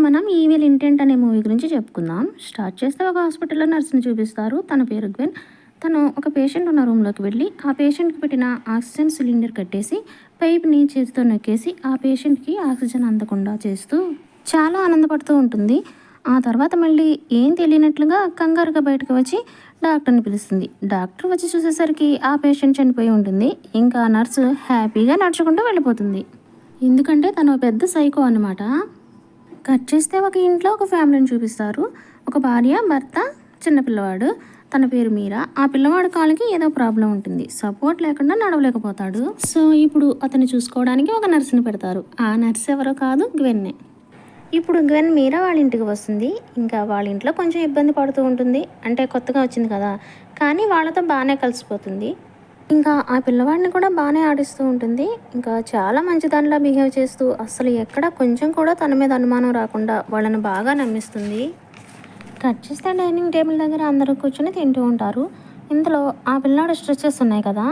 మనం evil intent అనే movie గురించి చెప్పుకుందాం. స్టార్ట్ చేస్తే ఒక హాస్పిటల్లో నర్స్ని చూపిస్తారు. తన పేరు గ్వెన్. తను ఒక పేషెంట్ ఉన్న రూమ్లోకి వెళ్ళి ఆ పేషెంట్కి పెట్టిన ఆక్సిజన్ సిలిండర్ కట్టేసి పైప్ని చేతితో నొక్కేసి ఆ పేషెంట్కి ఆక్సిజన్ అందకుండా చేస్తూ చాలా ఆనందపడుతూ ఉంటుంది. ఆ తర్వాత మళ్ళీ ఏం తెలియనట్లుగా కంగారుగా బయటకు వచ్చి డాక్టర్ని పిలుస్తుంది. డాక్టర్ వచ్చి చూసేసరికి ఆ పేషెంట్ చనిపోయి ఉంటుంది. ఇంకా నర్సు హ్యాపీగా నడుచుకుంటూ వెళ్ళిపోతుంది. ఎందుకంటే తను పెద్ద సైకో అన్నమాట. కట్ చేస్తే ఒక ఇంట్లో ఒక ఫ్యామిలీని చూపిస్తారు. ఒక భార్య, భర్త, చిన్న పిల్లవాడు. తన పేరు మీరా. ఆ పిల్లవాడి కాలికి ఏదో ప్రాబ్లం ఉంటుంది. సపోర్ట్ లేకుండా నడవలేకపోతాడు. సో ఇప్పుడు అతన్ని చూసుకోవడానికి ఒక నర్సుని పెడతారు. ఆ నర్స్ ఎవరో కాదు, గ్వెన్నే. ఇప్పుడు గ్వెన్ మీరా వాళ్ళ ఇంటికి వస్తుంది. ఇంకా వాళ్ళ ఇంట్లో కొంచెం ఇబ్బంది పడుతూ ఉంటుంది. అంటే కొత్తగా వచ్చింది కదా, కానీ వాళ్ళతో బాగానే కలిసిపోతుంది. ఇంకా ఆ పిల్లవాడిని కూడా బాగానే ఆడిస్తూ ఉంటుంది. ఇంకా చాలా మంచిదానిలా బిహేవ్ చేస్తూ అసలు ఎక్కడ కొంచెం కూడా తన మీద అనుమానం రాకుండా వాళ్ళని బాగా నమ్మిస్తుంది. కట్ చేస్తే డైనింగ్ టేబుల్ దగ్గర అందరూ కూర్చొని తింటూ ఉంటారు. ఇందులో ఆ పిల్లాడు స్ట్రెచెస్ ఉన్నాయి కదా,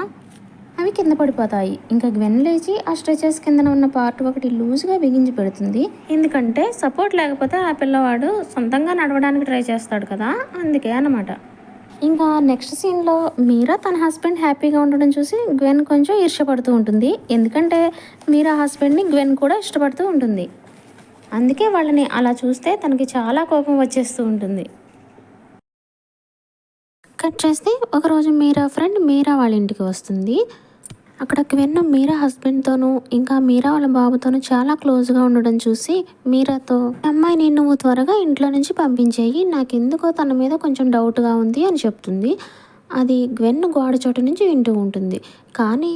అవి కింద పడిపోతాయి. ఇంకా గ్వెన్ లేచి ఆ స్ట్రెచెస్ కింద ఉన్న పార్ట్ ఒకటి లూజ్గా బిగించి పెడుతుంది. ఎందుకంటే సపోర్ట్ లేకపోతే ఆ పిల్లవాడు సొంతంగా నడవడానికి ట్రై చేస్తాడు కదా, అందుకే అన్నమాట. ఇంకా నెక్స్ట్ సీన్లో మీరా తన హస్బెండ్ హ్యాపీగా ఉండడం చూసి గ్వెన్ కొంచెం ఈర్ష్యపడుతూ ఉంటుంది. ఎందుకంటే మీరా హస్బెండ్ని గ్వెన్ కూడా ఇష్టపడుతూ ఉంటుంది. అందుకే వాళ్ళని అలా చూస్తే తనకి చాలా కోపం వచ్చేస్తూ ఉంటుంది. కట్ చేస్తే ఒకరోజు మీరా ఫ్రెండ్ మీరా వాళ్ళ ఇంటికి వస్తుంది. అక్కడ గ్వెన్ మీరా హస్బెండ్తోనూ ఇంకా మీరా వాళ్ళ బాబుతోనూ చాలా క్లోజ్గా ఉండడం చూసి మీరాతో, అమ్మాయిని నువ్వు త్వరగా ఇంట్లో నుంచి పంపించేయి, నాకెందుకో తన మీద కొంచెం డౌట్గా ఉంది అని చెప్తుంది. అది గ్వెన్ గోడ చోటు నుంచి వింటూ ఉంటుంది. కానీ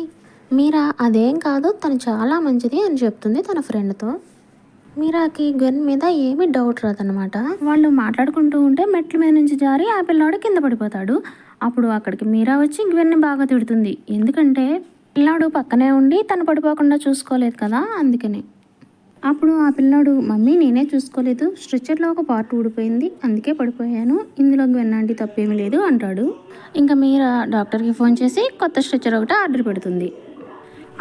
మీరా అదేం కాదు, తను చాలా మంచిది అని చెప్తుంది తన ఫ్రెండ్తో. మీరాకి గ్వెన్ మీద ఏమీ డౌట్ రాదనమాట. వాళ్ళు మాట్లాడుకుంటూ ఉంటే మెట్ల మీద నుంచి జారి ఆ పిల్లాడు కింద పడిపోతాడు. అప్పుడు అక్కడికి మీరా వచ్చి గ్వెన్ని బాగా తిడుతుంది. ఎందుకంటే పిల్లాడు పక్కనే ఉండి తను పడిపోకుండా చూసుకోలేదు కదా, అందుకని. అప్పుడు ఆ పిల్లాడు, మమ్మీ నేనే చూసుకోలేదు, స్ట్రెచ్చర్లో ఒక పార్ట్ ఊడిపోయింది, అందుకే పడిపోయాను, ఇందులో గ్వెన్ ఆంటీ తప్పేమీ లేదు అంటాడు. ఇంకా మీరా డాక్టర్కి ఫోన్ చేసి కొత్త స్ట్రెచ్చర్ ఒకటి ఆర్డర్ పెడుతుంది.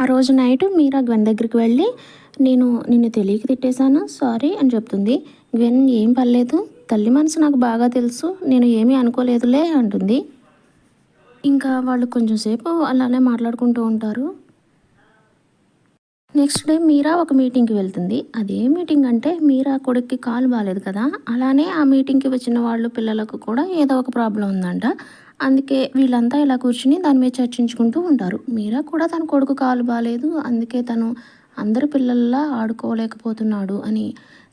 ఆ రోజు నైట్ మీరా గ్వెన్ దగ్గరికి వెళ్ళి, నేను నిన్ను తెలియక తిట్టేశాను, సారీ అని చెప్తుంది. గ్వెన్ ఏం పర్లేదు, తల్లి మనసు నాకు బాగా తెలుసు, నేను ఏమీ అనుకోలేదులే అంటుంది. ఇంకా వాళ్ళు కొంచెం సేపు అలానే మాట్లాడుకుంటూ ఉంటారు. నెక్స్ట్ డే మీరా ఒక మీటింగ్కి వెళ్తుంది. అదే మీటింగ్ అంటే మీరా కొడుక్కి కాలు బాగాలేదు కదా, అలానే ఆ మీటింగ్కి వచ్చిన వాళ్ళు పిల్లలకు కూడా ఏదో ఒక ప్రాబ్లం ఉందంట. అందుకే వీళ్ళంతా ఇలా కూర్చుని దాని మీద చర్చించుకుంటూ ఉంటారు. మీరా కూడా తన కొడుకు కాలు బాగాలేదు, అందుకే తను అందరి పిల్లల్లా ఆడుకోలేకపోతున్నాడు అని,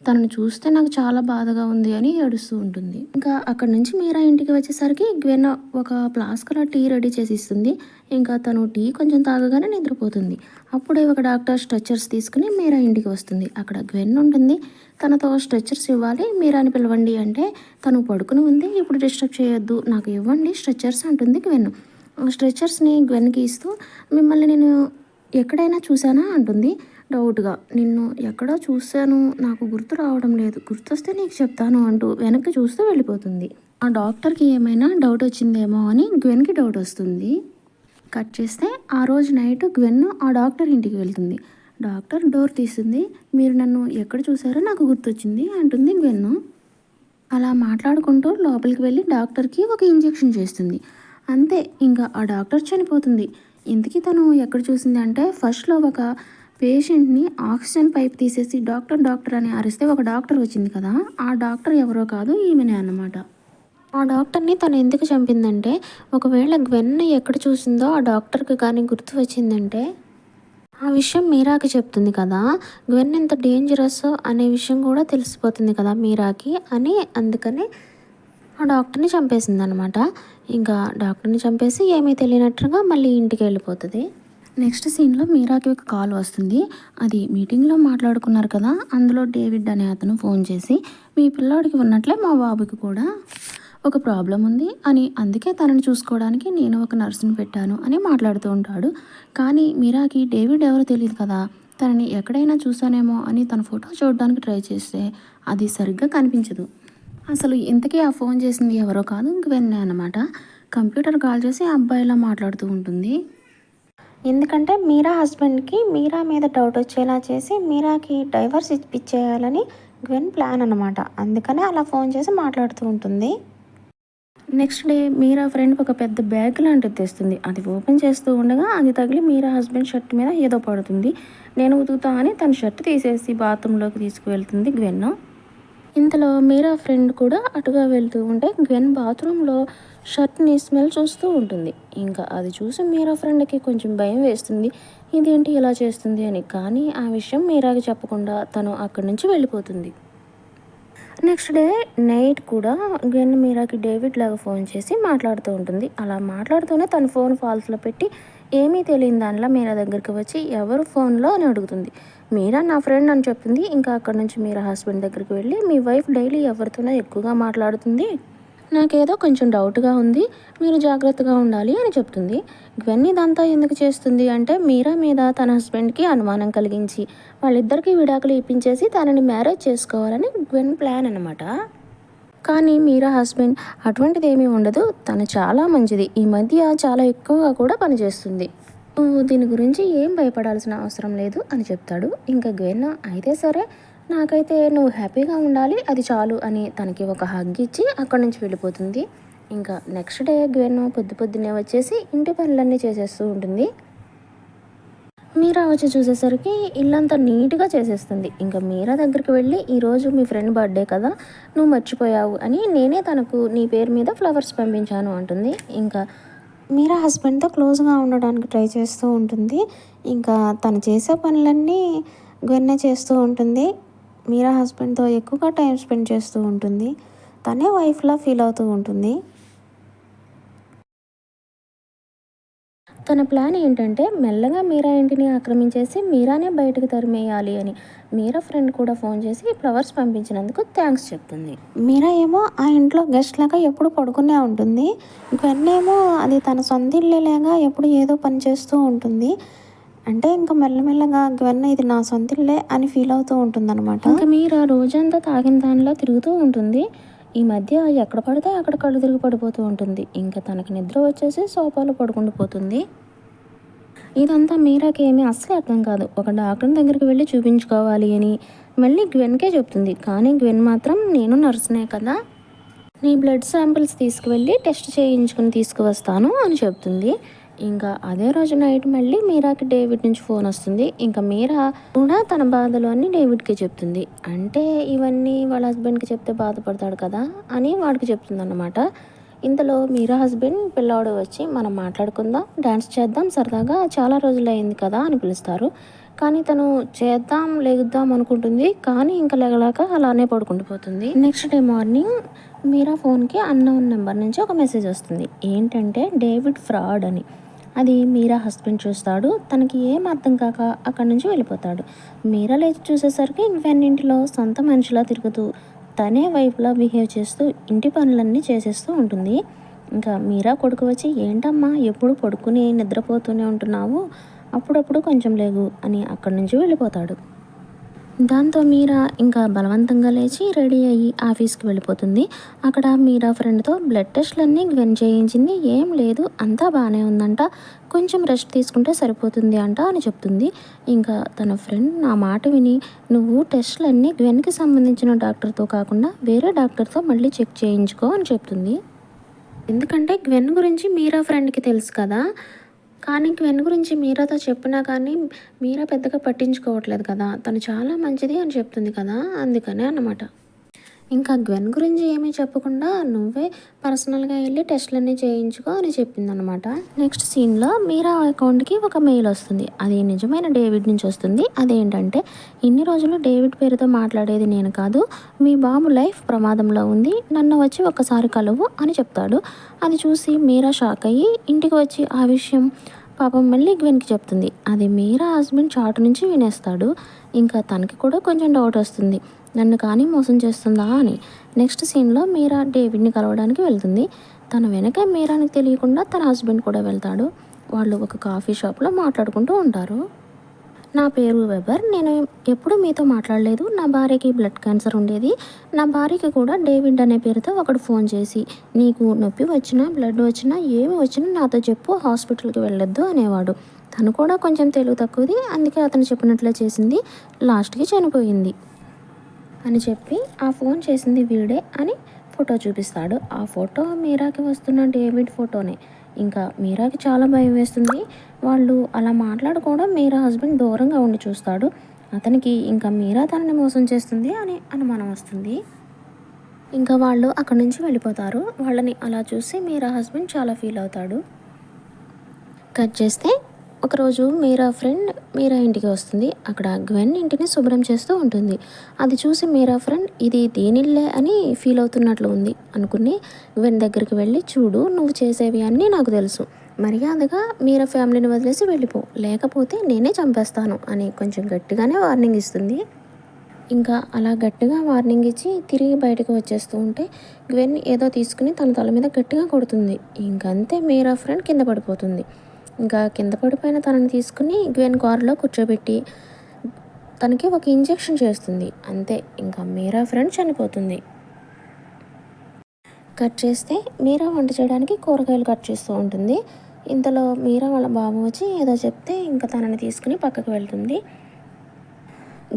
తనను చూస్తే నాకు చాలా బాధగా ఉంది అని ఏడుస్తూ ఉంటుంది. ఇంకా అక్కడి నుంచి మీరా ఇంటికి వచ్చేసరికి గ్వెన్ ఒక ఫ్లాస్క్లో టీ రెడీ చేసి ఇస్తుంది. ఇంకా తను టీ కొంచెం తాగగానే నిద్రపోతుంది. అప్పుడే ఒక డాక్టర్ స్ట్రెచ్చర్స్ తీసుకుని మీరా ఇంటికి వస్తుంది. అక్కడ గ్వెన్ ఉంటుంది. తనతో స్ట్రెచ్చర్స్ ఇవ్వాలి, మీరాని పిలవండి అంటే తను పడుకుని ఉంది, ఇప్పుడు డిస్టర్బ్ చేయొద్దు, నాకు ఇవ్వండి స్ట్రెచ్చర్స్ అంటుంది గ్వెన్. స్ట్రెచ్చర్స్ని గ్వెన్కి ఇస్తూ, మిమ్మల్ని నేను ఎక్కడైనా చూసానా అంటుంది డౌట్గా. నిన్ను ఎక్కడో చూశాను, నాకు గుర్తు రావడం లేదు, గుర్తొస్తే నీకు చెప్తాను అంటూ వెనక్కి చూస్తూ వెళ్ళిపోతుంది. ఆ డాక్టర్కి ఏమైనా డౌట్ వచ్చిందేమో అని గ్వెన్కి డౌట్ వస్తుంది. కట్ చేస్తే ఆ రోజు నైట్ గ్వెన్ ఆ డాక్టర్ ఇంటికి వెళ్తుంది. డాక్టర్ డోర్ తీస్తుంది. మీరు నన్ను ఎక్కడ చూసారో నాకు గుర్తొచ్చింది అంటుంది గ్వెన్. అలా మాట్లాడుకుంటూ లోపలికి వెళ్ళి డాక్టర్కి ఒక ఇంజెక్షన్ చేస్తుంది. అంతే, ఇంకా ఆ డాక్టర్ చనిపోతుంది. ఇంతకీ తను ఎక్కడ చూసింది అంటే, ఫస్ట్లో ఒక పేషెంట్ని ఆక్సిజన్ పైప్ తీసేసి డాక్టర్ డాక్టర్ అని అరిస్తే ఒక డాక్టర్ వచ్చింది కదా, ఆ డాక్టర్ ఎవరో కాదు, ఈమెనే అన్నమాట. ఆ డాక్టర్ని తను ఎందుకు చంపిందంటే, ఒకవేళ గ్వెన్ ఎక్కడ చూసిందో ఆ డాక్టర్కి కానీ గుర్తు వచ్చిందంటే ఆ విషయం మీరాకి చెప్తుంది కదా, గ్వెన్ ఎంత డేంజరస్ అనే విషయం కూడా తెలిసిపోతుంది కదా మీరాకి అని, అందుకని ఆ డాక్టర్ని చంపేసింది అనమాట. ఇంకా డాక్టర్ని చంపేసి ఏమీ తెలియనట్టుగా మళ్ళీ ఇంటికి వెళ్ళిపోతుంది. నెక్స్ట్ సీన్లో మీరాకి ఒక కాల్ వస్తుంది. అది మీటింగ్లో మాట్లాడుకున్నారు కదా, అందులో డేవిడ్ అనే అతను ఫోన్ చేసి, మీ పిల్లాడికి ఉన్నట్లే మా బాబుకి కూడా ఒక ప్రాబ్లం ఉంది అని, అందుకే తనని చూసుకోవడానికి నేను ఒక నర్సుని పెట్టాను అని మాట్లాడుతూ ఉంటాడు. కానీ మీరాకి డేవిడ్ ఎవరో తెలియదు కదా, తనని ఎక్కడైనా చూసానేమో అని తన ఫోటో చూడడానికి ట్రై చేస్తే అది సరిగ్గా కనిపించదు. అసలు ఇంతకీ ఆ ఫోన్ చేసింది ఎవరో కాదు, గ్వెన్నే అనమాట. కంప్యూటర్ కాల్ చేసి ఆ అబ్బాయిలా మాట్లాడుతూ ఉంటుంది. ఎందుకంటే మీరా హస్బెండ్కి మీరా మీద డౌట్ వచ్చేలా చేసి మీరాకి డైవర్స్ ఇప్పించేయాలని గ్వెన్ ప్లాన్ అనమాట. అందుకనే అలా ఫోన్ చేసి మాట్లాడుతూ ఉంటుంది. నెక్స్ట్ డే మీరా ఫ్రెండ్ ఒక పెద్ద బ్యాగ్ లాంటిది తెస్తుంది. అది ఓపెన్ చేస్తూ ఉండగా అది తగిలి మీరా హస్బెండ్ షర్ట్ మీద ఏదో పడుతుంది. నేను ఉతుకుతా అని తన షర్ట్ తీసేసి బాత్రూంలోకి తీసుకువెళ్తుంది గ్వెన్. ఇంతలో మీరా ఫ్రెండ్ కూడా అటుగా వెళ్తూ ఉంటే గ్వెన్ బాత్రూంలో షర్ట్ని స్మెల్ చూస్తూ ఉంటుంది. ఇంకా అది చూసి మీరా ఫ్రెండ్కి కొంచెం భయం వేస్తుంది. ఇదేంటి ఇలా చేస్తుంది అని. కానీ ఆ విషయం మీరాకి చెప్పకుండా తను అక్కడి నుంచి వెళ్ళిపోతుంది. నెక్స్ట్ డే నైట్ కూడా గ్వెన్ మీరాకి డేవిడ్ లాగా ఫోన్ చేసి మాట్లాడుతూ ఉంటుంది. అలా మాట్లాడుతూనే తన ఫోన్ ఫాల్స్లో పెట్టి ఏమీ తెలియని దానిలా మీరా దగ్గరికి వచ్చి ఎవరు ఫోన్లో అని అడుగుతుంది. మీరా నా ఫ్రెండ్ అని చెప్తుంది. ఇంకా అక్కడ నుంచి మీరా హస్బెండ్ దగ్గరికి వెళ్ళి మీ వైఫ్ డైలీ ఎవరితోనో ఎక్కువగా మాట్లాడుతుంది, నాకేదో కొంచెం డౌట్గా ఉంది, మీరు జాగ్రత్తగా ఉండాలి అని చెప్తుంది. గ్వెన్ ఇదంతా ఎందుకు చేస్తుంది అంటే మీరా మీద తన హస్బెండ్కి అనుమానం కలిగించి వాళ్ళిద్దరికీ విడాకులు ఇప్పించేసి తనని మ్యారేజ్ చేసుకోవాలని గ్వెన్ ప్లాన్ అనమాట. కానీ మీరా హస్బెండ్ అటువంటిది ఏమీ ఉండదు, తను చాలా మంచిది, ఈ మధ్య చాలా ఎక్కువగా కూడా పనిచేస్తుంది, నువ్వు దీని గురించి ఏం భయపడాల్సిన అవసరం లేదు అని చెప్తాడు. ఇంకా గ్వెన్ అయితే సరే, నాకైతే నువ్వు హ్యాపీగా ఉండాలి అది చాలు అని తనకి ఒక హగ్ ఇచ్చి అక్కడి నుంచి వెళ్ళిపోతుంది. ఇంకా నెక్స్ట్ డే గ్వెన్ పొద్దున్నే వచ్చేసి ఇంటి పనులన్నీ చేసేస్తూ ఉంటుంది. మీరా వచ్చి చూసేసరికి ఇల్లంతా నీట్గా చేసేస్తుంది. ఇంకా మీరా దగ్గరికి వెళ్ళి ఈరోజు మీ ఫ్రెండ్ బర్త్డే కదా, నువ్వు మర్చిపోయావు అని నేనే తనకు నీ పేరు మీద ఫ్లవర్స్ పంపించాను అంటుంది. ఇంకా మీరా హస్బెండ్తో క్లోజ్గా ఉండడానికి ట్రై చేస్తూ ఉంటుంది. ఇంకా తను చేసే పనులన్నీ గ్వెన్నే చేస్తూ ఉంటుంది. మీరా హస్బెండ్తో ఎక్కువగా టైం స్పెండ్ చేస్తూ ఉంటుంది. తనే వైఫ్లా ఫీల్ అవుతూ ఉంటుంది. తన ప్లాన్ ఏంటంటే మెల్లగా మీరా ఇంటిని ఆక్రమించేసి మీరానే బయటకు తరిమేయాలి అని. మీరా ఫ్రెండ్ కూడా ఫోన్ చేసి ఫ్లవర్స్ పంపించినందుకు థ్యాంక్స్ చెప్తుంది. మీరా ఏమో ఆ ఇంట్లో గెస్ట్ లాగా ఎప్పుడు పడుకునే ఉంటుంది. గ్వెన్ ఏమో అది తన సొంత ఇల్లేలాగా ఎప్పుడు ఏదో పని చేస్తూ ఉంటుంది. అంటే ఇంకా మెల్లమెల్లగా గ్వెన్ ఇది నా సొంత ఇల్లే అని ఫీల్ అవుతూ ఉంటుంది అనమాట. ఇంకా మీరా రోజంతా తాగిన దానిలా తిరుగుతూ ఉంటుంది. ఈ మధ్య ఎక్కడ పడితే అక్కడ కళ్ళు తిరిగి పడిపోతూ ఉంటుంది. ఇంకా తనకి నిద్ర వచ్చేసి సోఫాలో పడుకుండిపోతుంది. ఇదంతా మీరాకి ఏమీ అస్సలు అర్థం కాదు. ఒక డాక్టర్ దగ్గరికి వెళ్ళి చూపించుకోవాలి అని మళ్ళీ గ్వెన్కే చెప్తుంది. కానీ గ్వెన్ మాత్రం నేను నర్సునే కదా, నీ బ్లడ్ శాంపిల్స్ తీసుకువెళ్ళి టెస్ట్ చేయించుకుని తీసుకువస్తాను అని చెప్తుంది. ఇంకా అదే రోజు నైట్ మళ్ళీ మీరాకి డేవిడ్ నుంచి ఫోన్ వస్తుంది. ఇంకా మీరా కూడా తన బాధలు అన్నీ డేవిడ్కి చెప్తుంది. అంటే ఇవన్నీ వాళ్ళ హస్బెండ్కి చెప్తే బాధపడతాడు కదా అని వాడికి చెప్తుంది అన్నమాట. ఇంతలో మీరా హస్బెండ్ పిల్లాడు వచ్చి మనం మాట్లాడుకుందాం, డ్యాన్స్ చేద్దాం, సరదాగా చాలా రోజులు అయింది కదా అని పిలుస్తారు. కానీ తను చేద్దాం లెగుద్దాం అనుకుంటుంది. కానీ ఇంకా లెగలాక అలానే పడుకుండిపోతుంది. నెక్స్ట్ డే మార్నింగ్ మీరా ఫోన్కి అన్నోన్ నెంబర్ నుంచి ఒక మెసేజ్ వస్తుంది. ఏంటంటే డేవిడ్ ఫ్రాడ్ అని. అది మీరా హస్బెండ్ చూస్తాడు. తనకి ఏం అర్థం కాక అక్కడి నుంచి వెళ్ళిపోతాడు. మీరా లేచి చూసేసరికి గ్వెన్ ఇంటిలో సొంత మనిషిలా తిరుగుతూ తనే వైఫ్లా బిహేవ్ చేస్తూ ఇంటి పనులన్నీ చేసేస్తూ ఉంటుంది. ఇంకా మీరా కొడుకు వచ్చి ఏంటమ్మా ఎప్పుడు పడుకుని నిద్రపోతూనే ఉంటున్నావు, అప్పుడప్పుడు కొంచెం లేగు అని అక్కడి నుంచి వెళ్ళిపోతాడు. దాంతో మీరా ఇంకా బలవంతంగా లేచి రెడీ అయ్యి ఆఫీస్కి వెళ్ళిపోతుంది. అక్కడ మీరా ఫ్రెండ్తో బ్లడ్ టెస్ట్లన్నీ గ్వెన్ చేయించింది. ఏం లేదు, అంతా బాగానే ఉందంట, కొంచెం రెస్ట్ తీసుకుంటే సరిపోతుంది అంట అని చెప్తుంది. ఇంకా తన ఫ్రెండ్ నా మాట విని నువ్వు టెస్ట్లన్నీ గ్వెన్కి సంబంధించిన డాక్టర్తో కాకుండా వేరే డాక్టర్తో మళ్ళీ చెక్ చేయించుకో అని చెప్తుంది. ఎందుకంటే గ్వెన్ గురించి మీరా ఫ్రెండ్కి తెలుసు కదా. కానీ గ్వెన్ గురించి మీరాతో చెప్పినా కానీ మీరా పెద్దగా పట్టించుకోవట్లేదు కదా, తను చాలా మంచిది అని చెప్తుంది కదా, అందుకనే అన్నమాట. ఇంకా గ్వెన్ గురించి ఏమీ చెప్పకుండా నువ్వే పర్సనల్గా వెళ్ళి టెస్ట్లన్నీ చేయించుకో అని చెప్పిందనమాట. నెక్స్ట్ సీన్లో మీరా అకౌంట్కి ఒక మెయిల్ వస్తుంది. అది నిజమైన డేవిడ్ నుంచి వస్తుంది. అదేంటంటే ఇన్ని రోజులు డేవిడ్ పేరుతో మాట్లాడేది నేను కాదు, మీ బాబు లైఫ్ ప్రమాదంలో ఉంది, నన్ను వచ్చి ఒక్కసారి కలువు అని చెప్తాడు. అది చూసి మీరా షాక్ అయ్యి ఇంటికి వచ్చి ఆ విషయం పాపం మళ్ళీ గ్వెన్కి చెప్తుంది. అది మీరా హస్బెండ్ చాటు నుంచి వినేస్తాడు. ఇంకా తనకి కూడా కొంచెం డౌట్ వస్తుంది, నన్ను కానీ మోసం చేస్తుందా అని. నెక్స్ట్ సీన్లో మీరా డేవిడ్ని కలవడానికి వెళ్తుంది. తన వెనక మీరానికి తెలియకుండా తన హస్బెండ్ కూడా వెళ్తాడు. వాళ్ళు ఒక కాఫీ షాప్లో మాట్లాడుకుంటూ ఉంటారు. నా పేరు వెబర్, నేను ఎప్పుడు మీతో మాట్లాడలేదు, నా భార్యకి బ్లడ్ క్యాన్సర్ ఉండేది, నా భార్యకి కూడా డేవిడ్ అనే పేరుతో ఒకడు ఫోన్ చేసి నీకు నొప్పి వచ్చినా బ్లడ్ వచ్చినా ఏమి వచ్చినా నాతో చెప్పు, హాస్పిటల్కి వెళ్ళొద్దు అనేవాడు. తను కూడా కొంచెం తెలివి తక్కువది, అందుకే అతను చెప్పినట్లే చేసింది, లాస్ట్కి చనిపోయింది. అని చెప్పి ఆ ఫోన్ చేసింది వీడే అని ఫోటో చూపిస్తాడు. ఆ ఫోటో మీరాకి వస్తున్న డేవిడ్ ఫోటోనే. ఇంకా మీరాకి చాలా భయం వేస్తుంది. వాళ్ళు అలా మాట్లాడుకోవడం మీరా హస్బెండ్ దూరంగా ఉండి చూస్తాడు. అతనికి ఇంకా మీరా తనని మోసం చేస్తుంది అని అనుమానం వస్తుంది. ఇంకా వాళ్ళు అక్కడి నుంచి వెళ్ళిపోతారు. వాళ్ళని అలా చూసి మీరా హస్బెండ్ చాలా ఫీల్ అవుతాడు. కట్ చేస్తే ఒకరోజు మీరా ఫ్రెండ్ మీరా ఇంటికి వస్తుంది. అక్కడ గ్వెన్ ఇంటిని శుభ్రం చేస్తూ ఉంటుంది. అది చూసి మీరా ఫ్రెండ్ ఇది దేనిల్లే అని ఫీల్ అవుతున్నట్లు ఉంది అనుకుని గ్వెన్ దగ్గరికి వెళ్ళి, చూడు నువ్వు చేసేవి అన్నీ నాకు తెలుసు, మర్యాదగా మీరా ఫ్యామిలీని వదిలేసి వెళ్ళిపో, లేకపోతే నేనే చంపేస్తాను అని కొంచెం గట్టిగానే వార్నింగ్ ఇస్తుంది. ఇంకా అలా గట్టిగా వార్నింగ్ ఇచ్చి తిరిగి బయటకు వచ్చేస్తూ ఉంటే గ్వెన్ ఏదో తీసుకుని తన తల మీద గట్టిగా కొడుతుంది. ఇంకంతే మీరా ఫ్రెండ్ కింద పడిపోతుంది. ఇంకా కింద పడిపోయిన తనని తీసుకుని గ్వెన్ కారులో కూర్చోబెట్టి తనకి ఒక ఇంజెక్షన్ చేస్తుంది. అంతే, ఇంకా మీరా ఫ్రెండ్ చనిపోతుంది. కట్ చేస్తే మీరా వంట చేయడానికి కూరగాయలు కట్ చేస్తూ ఉంటుంది. ఇంతలో మీరా వాళ్ళ బాబు వచ్చి ఏదో చెప్తే ఇంకా తనని తీసుకుని పక్కకు వెళ్తుంది.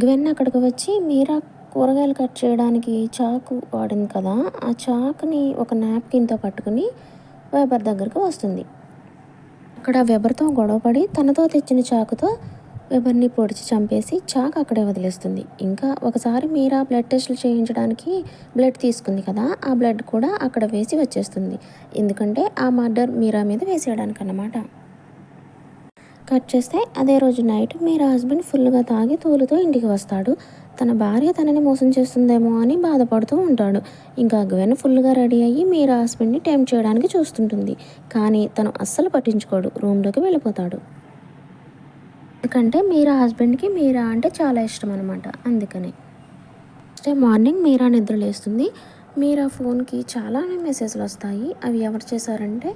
గ్వెన్ అక్కడికి వచ్చి మీరా కూరగాయలు కట్ చేయడానికి చాకు వాడింది కదా, ఆ చాకుని ఒక నాప్కిన్తో పట్టుకుని వెబర్ దగ్గరకు వస్తుంది. అక్కడ వెబర్తో గొడవపడి తనతో తెచ్చిన చాకుతో వెబర్ని పొడిచి చంపేసి చాకు అక్కడే వదిలేస్తుంది. ఇంకా ఒకసారి మీరా బ్లడ్ టెస్టులు చేయించడానికి బ్లడ్ తీసుకుంది కదా, ఆ బ్లడ్ కూడా అక్కడ వేసి వచ్చేస్తుంది. ఎందుకంటే ఆ మర్డర్ మీరా మీద వేసేయడానికి అన్నమాట. కట్ చేస్తే అదే రోజు నైట్ మీరా హస్బెండ్ ఫుల్గా తాగి తూలుతో ఇంటికి వస్తాడు. తన భార్య తనని మోసం చేస్తుందేమో అని బాధపడుతూ ఉంటాడు. ఇంకా గ్వెన్ ఫుల్గా రెడీ అయ్యి మీరా హస్బెండ్ని టెంప్ట్ చేయడానికి చూస్తుంటుంది. కానీ తను అస్సలు పట్టించుకోడు, రూమ్లోకి వెళ్ళిపోతాడు. ఎందుకంటే మీరా హస్బెండ్కి మీరా అంటే చాలా ఇష్టం అనమాట. అందుకని నెక్స్ట్ డే మార్నింగ్ మీరా నిద్రలేస్తుంది. మీరా ఫోన్కి చాలానే మెసేజ్లు వస్తాయి. అవి ఎవరు చేశారంటే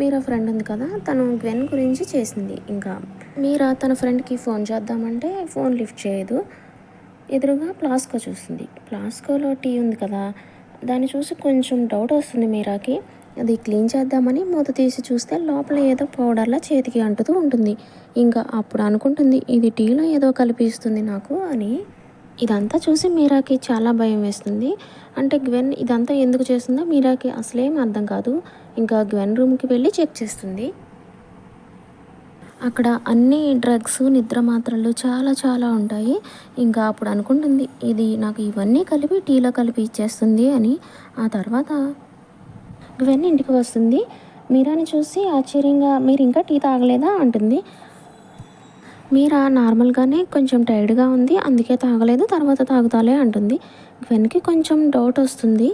మీరా ఫ్రెండ్ ఉంది కదా, తను గ్వెన్ గురించి చేసింది. ఇంకా మీరా తన ఫ్రెండ్కి ఫోన్ చేద్దామంటే ఫోన్ లిఫ్ట్ చేయదు. ఎదురుగా ప్లాస్కో చూస్తుంది. ప్లాస్కోలో టీ ఉంది కదా, దాన్ని చూసి కొంచెం డౌట్ వస్తుంది మీరాకి. అది క్లీన్ చేద్దామని మూత తీసి చూస్తే లోపల ఏదో పౌడర్లా చేతికి అంటుతూ ఉంటుంది. ఇంకా అప్పుడు అనుకుంటుంది ఇది టీలో ఏదో కలిపిస్తుంది నాకు అని. ఇదంతా చూసి మీరాకి చాలా భయం వేస్తుంది. అంటే గ్వెన్ ఇదంతా ఎందుకు చేస్తుందో మీరాకి అసలేం అర్థం కాదు. ఇంకా గ్వెన్ రూమ్కి వెళ్ళి చెక్ చేస్తుంది. అక్కడ అన్ని డ్రగ్స్, నిద్ర మాత్రలు చాలా చాలా ఉంటాయి. ఇంకా అప్పుడు అనుకుంటుంది ఇది నాకు ఇవన్నీ కలిపి టీలో కలిపి ఇచ్చేస్తుంది అని. ఆ తర్వాత గ్వెన్ ఇంటికి వస్తుంది. మీరాని చూసి ఆశ్చర్యంగా మీరు ఇంకా టీ తాగలేదా అంటుంది. మీరా నార్మల్గానే కొంచెం టైర్డ్గా ఉంది, అందుకే తాగలేదు, తర్వాత తాగుతాలే అంటుంది. గ్వెన్కి కొంచెం డౌట్ వస్తుంది.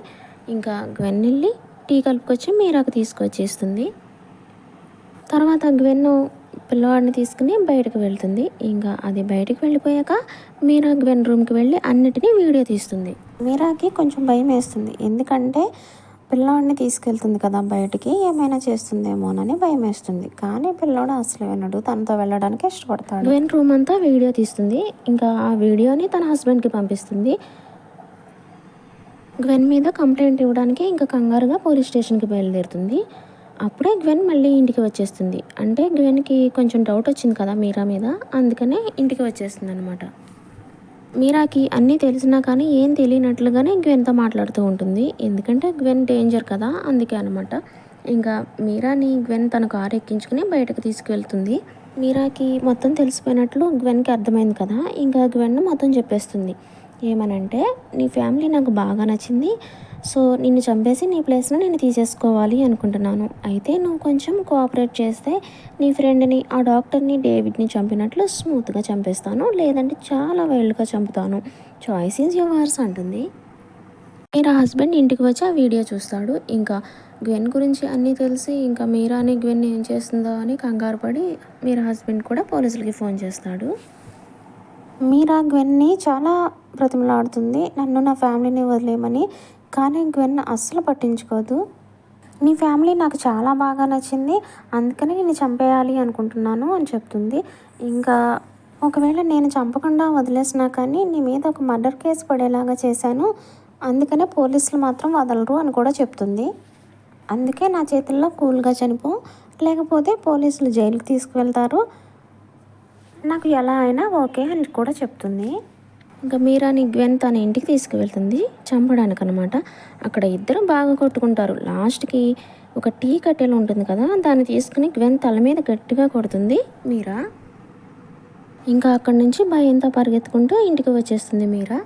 ఇంకా గ్వెన్ వెళ్ళి టీ కలుపుకొచ్చి మీరాకు తీసుకొచ్చేస్తుంది. తర్వాత గ్వెన్ పిల్లవాడిని తీసుకుని బయటకు వెళ్తుంది. ఇంకా అది బయటకు వెళ్ళిపోయాక మీరా గ్వెన్ రూమ్కి వెళ్ళి అన్నిటినీ వీడియో తీస్తుంది. మీరాకి కొంచెం భయం వేస్తుంది. ఎందుకంటే పిల్లాడిని తీసుకెళ్తుంది కదా బయటికి, ఏమైనా చేస్తుందేమోనని భయం వేస్తుంది. కానీ పిల్లాడు అసలు వినడు, తనతో వెళ్ళడానికి ఇష్టపడతాడు. గ్వెన్ రూమ్ అంతా వీడియో తీస్తుంది. ఇంకా ఆ వీడియోని తన హస్బెండ్కి పంపిస్తుంది. గ్వెన్ మీద కంప్లైంట్ ఇవ్వడానికి ఇంకా కంగారుగా పోలీస్ స్టేషన్కి బయలుదేరుతుంది. అప్పుడే గ్వెన్ మళ్ళీ ఇంటికి వచ్చేస్తుంది. అంటే గ్వెన్కి కొంచెం డౌట్ వచ్చింది కదా మీరా మీద, అందుకనే ఇంటికి వచ్చేస్తుంది అనమాట. మీరాకి అన్నీ తెలిసినా కానీ ఏం తెలియనట్లుగానే గ్వెన్తో మాట్లాడుతూ ఉంటుంది. ఎందుకంటే గ్వెన్ డేంజర్ కదా, అందుకే అనమాట. ఇంకా మీరాని గ్వెన్ తన కారు ఎక్కించుకుని బయటకు తీసుకువెళ్తుంది. మీరాకి మొత్తం తెలిసిపోయినట్లు గ్వెన్కి అర్థమైంది కదా, ఇంకా గ్వెన్ మొత్తం చెప్పేస్తుంది. ఏమనంటే నీ ఫ్యామిలీ నాకు బాగా నచ్చింది, సో నిన్ను చంపేసి నీ ప్లేస్లో నేను తీసేసుకోవాలి అనుకుంటున్నాను. అయితే నువ్వు కొంచెం కోఆపరేట్ చేస్తే నీ ఫ్రెండ్ని, ఆ డాక్టర్ని, డేవిడ్ని చంపినట్లు స్మూత్గా చంపేస్తాను, లేదంటే చాలా వైల్డ్గా చంపుతాను. చాయిస్ ఈజ్ యువర్స్ అంటుంది. మీరా హస్బెండ్ ఇంటికి వచ్చి ఆ వీడియో చూస్తాడు. ఇంకా గ్వెన్ గురించి అన్నీ తెలిసి ఇంకా మీరాని గ్వెన్ ఏం చేస్తుందో అని కంగారు పడి మీరా హస్బెండ్ కూడా పోలీసులకి ఫోన్ చేస్తాడు. మీరా గ్వెన్ని చాలా బ్రతిమలాడుతుంది, నన్ను నా ఫ్యామిలీని వదిలేయమని. కానీ గ్వెన్ అస్సలు పట్టించుకోదు. నీ ఫ్యామిలీ నాకు చాలా బాగా నచ్చింది, అందుకని నేను చంపేయాలి అనుకుంటున్నాను అని చెప్తుంది. ఇంకా ఒకవేళ నేను చంపకుండా వదిలేసినా కానీ నీ మీద ఒక మర్డర్ కేసు పడేలాగా చేశాను, అందుకనే పోలీసులు మాత్రం వదలరు అని కూడా చెప్తుంది. అందుకే నా చేతుల్లో కూల్గా చనిపో, లేకపోతే పోలీసులు జైలుకి తీసుకువెళ్తారు, నాకు ఎలా అయినా ఓకే అని కూడా చెప్తుంది. ఇంకా మీరాని గ్వెన్ తన ఇంటికి తీసుకువెళ్తుంది చంపడానికి అనమాట. అక్కడ ఇద్దరు బాగా కొట్టుకుంటారు. లాస్ట్కి ఒక టీ కట్టెలు ఉంటుంది కదా, దాన్ని తీసుకుని గ్వెన్ తల మీద గట్టిగా కొడుతుంది మీరా. ఇంకా అక్కడి నుంచి భయంతో పరిగెత్తుకుంటూ ఇంటికి వచ్చేస్తుంది మీరా.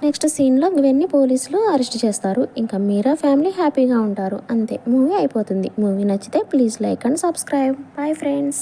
నెక్స్ట్ సీన్లో గ్వెన్ని పోలీసులు అరెస్ట్ చేస్తారు. ఇంకా మీరా ఫ్యామిలీ హ్యాపీగా ఉంటారు. అంతే, మూవీ అయిపోతుంది. మూవీ నచ్చితే please like and subscribe. Bye friends.